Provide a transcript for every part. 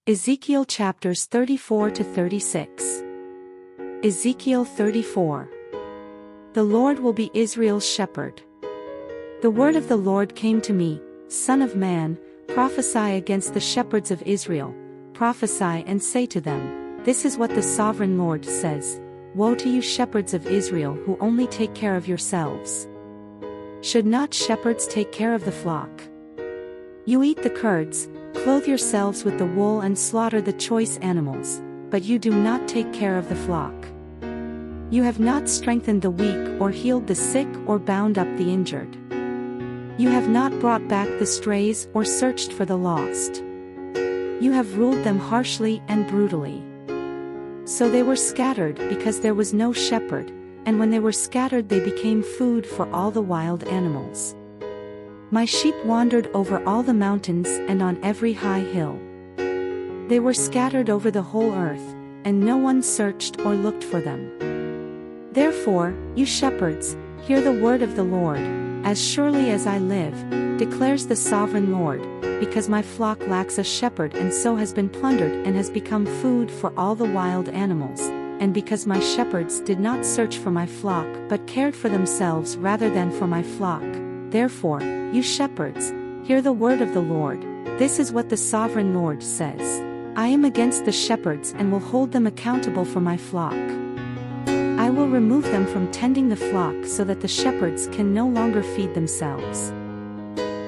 Ezekiel chapters 34 to 36. Ezekiel 34. The Lord will be Israel's shepherd. The word of the Lord came to me, Son of man, prophesy against the shepherds of Israel, prophesy and say to them, This is what the sovereign Lord says, Woe to you shepherds of Israel who only take care of yourselves. Should not shepherds take care of the flock? You eat the curds, clothe yourselves with the wool and slaughter the choice animals, but you do not take care of the flock. You have not strengthened the weak or healed the sick or bound up the injured. You have not brought back the strays or searched for the lost. You have ruled them harshly and brutally. So they were scattered because there was no shepherd, and when they were scattered they became food for all the wild animals. My sheep wandered over all the mountains and on every high hill. They were scattered over the whole earth, and no one searched or looked for them. Therefore, you shepherds, hear the word of the Lord, As surely as I live, declares the sovereign Lord, because my flock lacks a shepherd and so has been plundered and has become food for all the wild animals, and because my shepherds did not search for my flock but cared for themselves rather than for my flock. Therefore, you shepherds, hear the word of the Lord, this is what the sovereign Lord says. I am against the shepherds and will hold them accountable for my flock. I will remove them from tending the flock so that the shepherds can no longer feed themselves.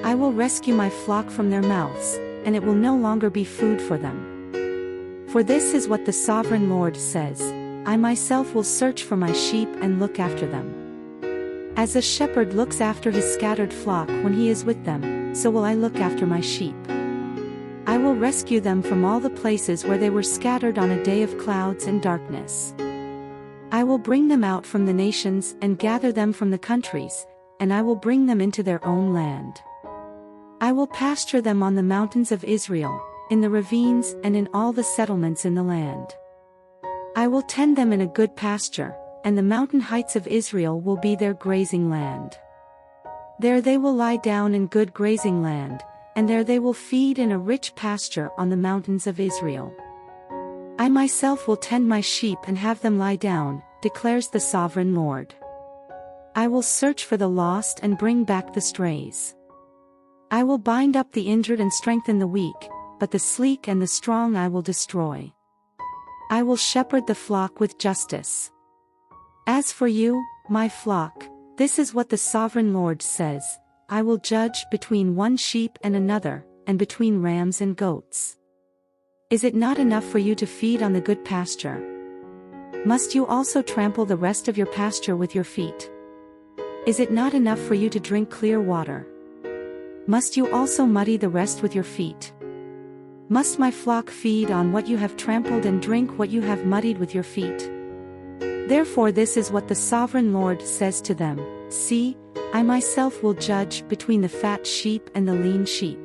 I will rescue my flock from their mouths, and it will no longer be food for them. For this is what the sovereign Lord says, I myself will search for my sheep and look after them. As a shepherd looks after his scattered flock when he is with them, so will I look after my sheep. I will rescue them from all the places where they were scattered on a day of clouds and darkness. I will bring them out from the nations and gather them from the countries, and I will bring them into their own land. I will pasture them on the mountains of Israel, in the ravines and in all the settlements in the land. I will tend them in a good pasture, and the mountain heights of Israel will be their grazing land. There they will lie down in good grazing land, and there they will feed in a rich pasture on the mountains of Israel. I myself will tend my sheep and have them lie down, declares the sovereign Lord. I will search for the lost and bring back the strays. I will bind up the injured and strengthen the weak, but the sleek and the strong I will destroy. I will shepherd the flock with justice. As for you, my flock, this is what the sovereign Lord says, I will judge between one sheep and another, and between rams and goats. Is it not enough for you to feed on the good pasture? Must you also trample the rest of your pasture with your feet? Is it not enough for you to drink clear water? Must you also muddy the rest with your feet? Must my flock feed on what you have trampled and drink what you have muddied with your feet? Therefore this is what the sovereign Lord says to them, See, I myself will judge between the fat sheep and the lean sheep.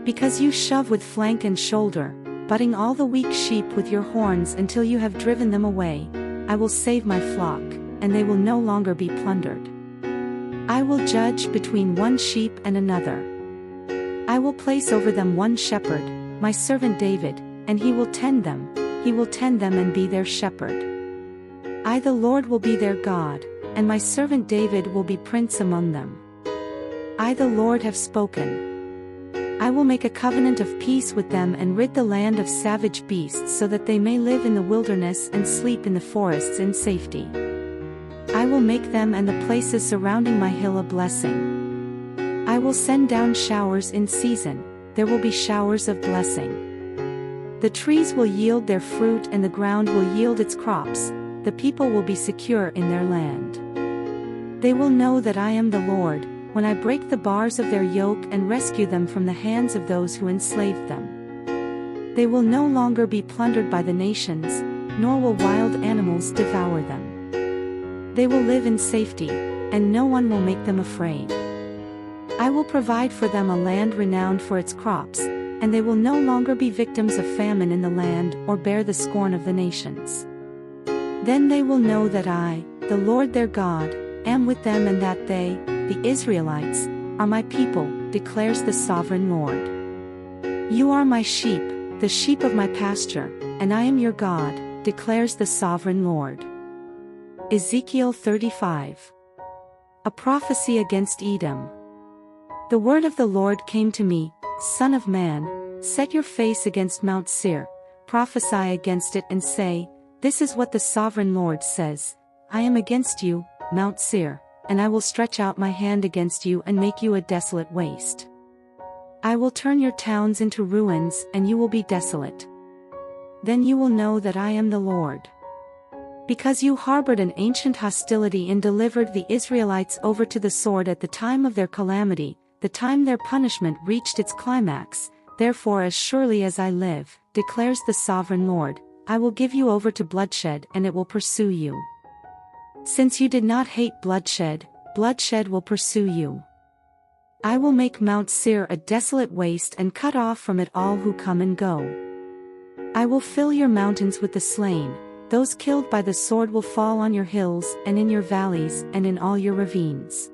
Because you shove with flank and shoulder, butting all the weak sheep with your horns until you have driven them away, I will save my flock, and they will no longer be plundered. I will judge between one sheep and another. I will place over them one shepherd, my servant David, and he will tend them and be their shepherd. I the Lord will be their God, and my servant David will be prince among them. I the Lord have spoken. I will make a covenant of peace with them and rid the land of savage beasts so that they may live in the wilderness and sleep in the forests in safety. I will make them and the places surrounding my hill a blessing. I will send down showers in season, there will be showers of blessing. The trees will yield their fruit and the ground will yield its crops, the people will be secure in their land. They will know that I am the Lord, when I break the bars of their yoke and rescue them from the hands of those who enslaved them. They will no longer be plundered by the nations, nor will wild animals devour them. They will live in safety, and no one will make them afraid. I will provide for them a land renowned for its crops, and they will no longer be victims of famine in the land or bear the scorn of the nations. Then they will know that I, the Lord their God, am with them and that they, the Israelites, are my people, declares the sovereign Lord. You are my sheep, the sheep of my pasture, and I am your God, declares the sovereign Lord. Ezekiel 35. A prophecy against Edom. The word of the Lord came to me, Son of man, set your face against Mount Seir, prophesy against it and say, This is what the sovereign Lord says, I am against you, Mount Seir, and I will stretch out my hand against you and make you a desolate waste. I will turn your towns into ruins and you will be desolate. Then you will know that I am the Lord. Because you harbored an ancient hostility and delivered the Israelites over to the sword at the time of their calamity, the time their punishment reached its climax, therefore as surely as I live, declares the sovereign Lord, I will give you over to bloodshed and it will pursue you. Since you did not hate bloodshed, bloodshed will pursue you. I will make Mount Seir a desolate waste and cut off from it all who come and go. I will fill your mountains with the slain, those killed by the sword will fall on your hills and in your valleys and in all your ravines.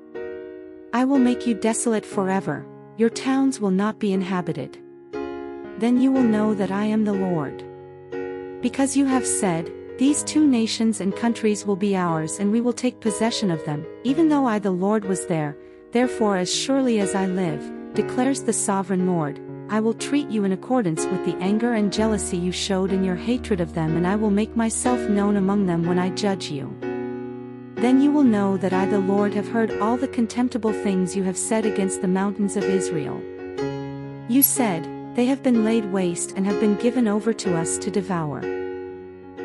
I will make you desolate forever, your towns will not be inhabited. Then you will know that I am the Lord. Because you have said, These 2 nations and countries will be ours and we will take possession of them, even though I the Lord was there, therefore as surely as I live, declares the sovereign Lord, I will treat you in accordance with the anger and jealousy you showed in your hatred of them and I will make myself known among them when I judge you. Then you will know that I the Lord have heard all the contemptible things you have said against the mountains of Israel. You said, They have been laid waste and have been given over to us to devour.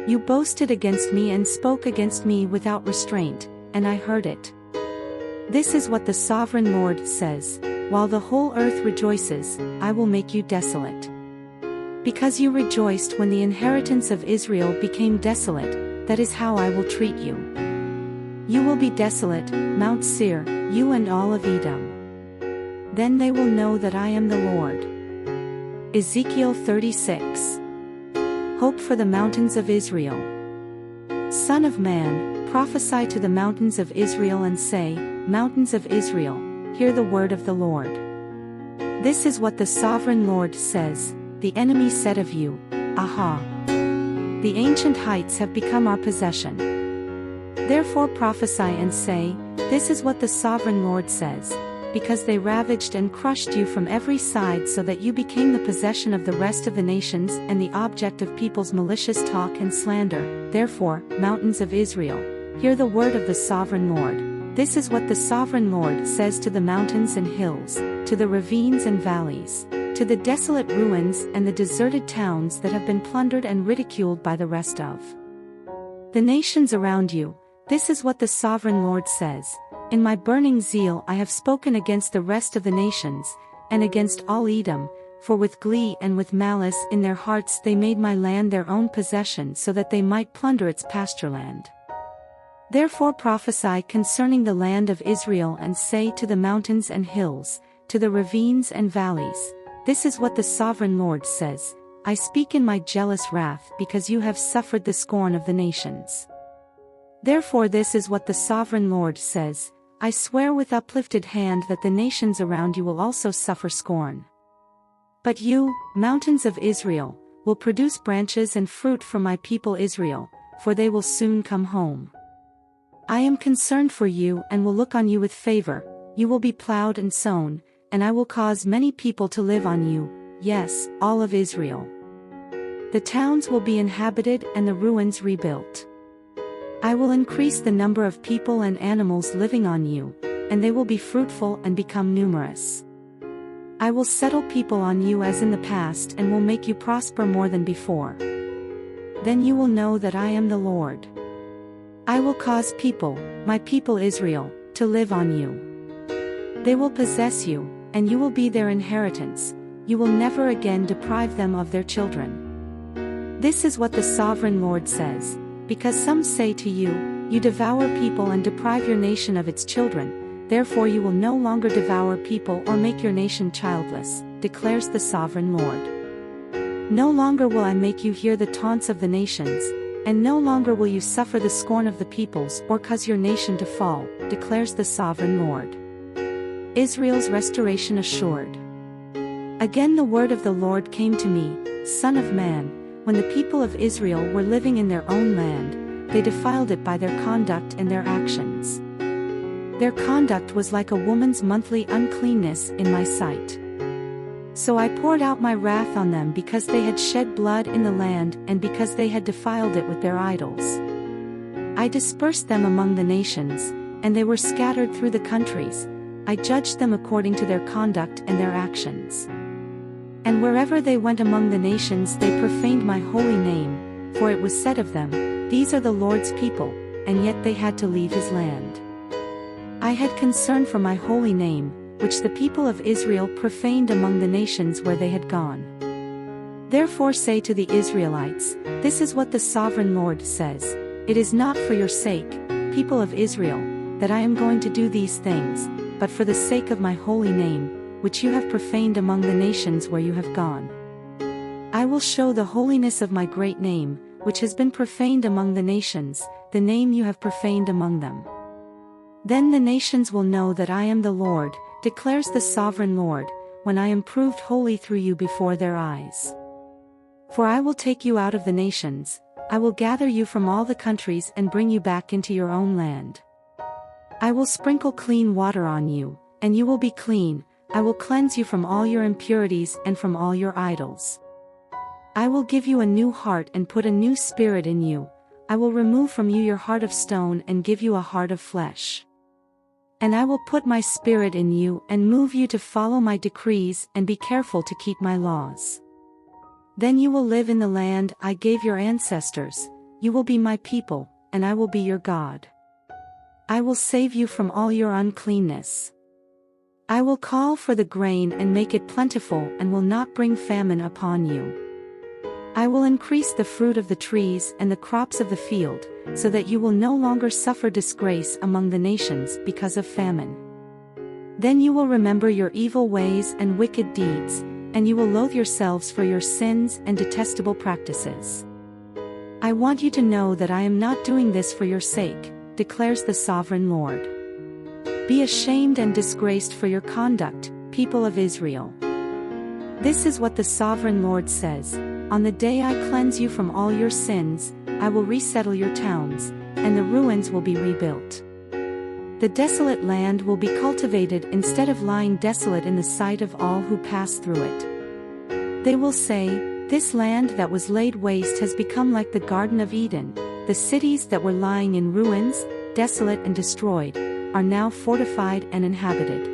You boasted against me and spoke against me without restraint, and I heard it. This is what the sovereign Lord says, While the whole earth rejoices, I will make you desolate. Because you rejoiced when the inheritance of Israel became desolate, that is how I will treat you. You will be desolate, Mount Seir, you and all of Edom. Then they will know that I am the Lord. Ezekiel 36. Hope for the mountains of Israel. Son of man, prophesy to the mountains of Israel and say, Mountains of Israel, hear the word of the Lord. This is what the sovereign Lord says, The enemy said of you, Aha! The ancient heights have become our possession. Therefore prophesy and say, This is what the sovereign Lord says, Because they ravaged and crushed you from every side so that you became the possession of the rest of the nations and the object of people's malicious talk and slander, therefore, mountains of Israel, hear the word of the sovereign Lord. This is what the sovereign Lord says to the mountains and hills, to the ravines and valleys, to the desolate ruins and the deserted towns that have been plundered and ridiculed by the rest of the nations around you. This is what the sovereign Lord says, In my burning zeal I have spoken against the rest of the nations, and against all Edom, for with glee and with malice in their hearts they made my land their own possession so that they might plunder its pastureland. Therefore prophesy concerning the land of Israel and say to the mountains and hills, to the ravines and valleys, This is what the sovereign Lord says, I speak in my jealous wrath because you have suffered the scorn of the nations. Therefore this is what the sovereign Lord says, I swear with uplifted hand that the nations around you will also suffer scorn. But you, mountains of Israel, will produce branches and fruit for my people Israel, for they will soon come home. I am concerned for you and will look on you with favor, you will be plowed and sown, and I will cause many people to live on you, yes, all of Israel. The towns will be inhabited and the ruins rebuilt. I will increase the number of people and animals living on you, and they will be fruitful and become numerous. I will settle people on you as in the past and will make you prosper more than before. Then you will know that I am the Lord. I will cause people, my people Israel, to live on you. They will possess you, and you will be their inheritance, you will never again deprive them of their children. This is what the sovereign Lord says, because some say to you, You devour people and deprive your nation of its children, therefore you will no longer devour people or make your nation childless, declares the sovereign Lord. No longer will I make you hear the taunts of the nations, and no longer will you suffer the scorn of the peoples or cause your nation to fall, declares the sovereign Lord. Israel's restoration assured. Again the word of the Lord came to me, Son of man, when the people of Israel were living in their own land, they defiled it by their conduct and their actions. Their conduct was like a woman's monthly uncleanness in my sight. So I poured out my wrath on them because they had shed blood in the land and because they had defiled it with their idols. I dispersed them among the nations, and they were scattered through the countries. I judged them according to their conduct and their actions. And wherever they went among the nations they profaned my holy name, for it was said of them, "These are the Lord's people," and yet they had to leave his land. I had concern for my holy name, which the people of Israel profaned among the nations where they had gone. Therefore say to the Israelites, "This is what the sovereign Lord says, It is not for your sake, people of Israel, that I am going to do these things, but for the sake of my holy name, which you have profaned among the nations where you have gone. I will show the holiness of my great name, which has been profaned among the nations, the name you have profaned among them. Then the nations will know that I am the Lord, declares the sovereign Lord, when I am proved holy through you before their eyes. For I will take you out of the nations, I will gather you from all the countries and bring you back into your own land. I will sprinkle clean water on you, and you will be clean. I will cleanse you from all your impurities and from all your idols. I will give you a new heart and put a new spirit in you. I will remove from you your heart of stone and give you a heart of flesh. And I will put my spirit in you and move you to follow my decrees and be careful to keep my laws. Then you will live in the land I gave your ancestors, you will be my people, and I will be your God. I will save you from all your uncleanness. I will call for the grain and make it plentiful and will not bring famine upon you. I will increase the fruit of the trees and the crops of the field, so that you will no longer suffer disgrace among the nations because of famine. Then you will remember your evil ways and wicked deeds, and you will loathe yourselves for your sins and detestable practices. I want you to know that I am not doing this for your sake, declares the sovereign Lord. Be ashamed and disgraced for your conduct, people of Israel. This is what the sovereign Lord says, on the day I cleanse you from all your sins, I will resettle your towns, and the ruins will be rebuilt. The desolate land will be cultivated instead of lying desolate in the sight of all who pass through it. They will say, "This land that was laid waste has become like the Garden of Eden, the cities that were lying in ruins, desolate and destroyed, are now fortified and inhabited."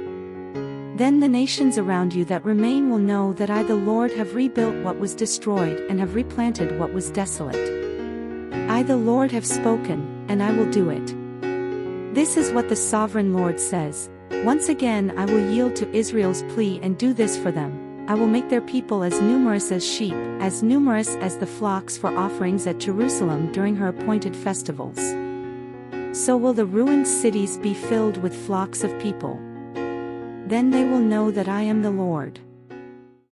Then the nations around you that remain will know that I the Lord have rebuilt what was destroyed and have replanted what was desolate. I the Lord have spoken, and I will do it. This is what the sovereign Lord says, once again I will yield to Israel's plea and do this for them, I will make their people as numerous as sheep, as numerous as the flocks for offerings at Jerusalem during her appointed festivals. So will the ruined cities be filled with flocks of people. Then they will know that I am the Lord.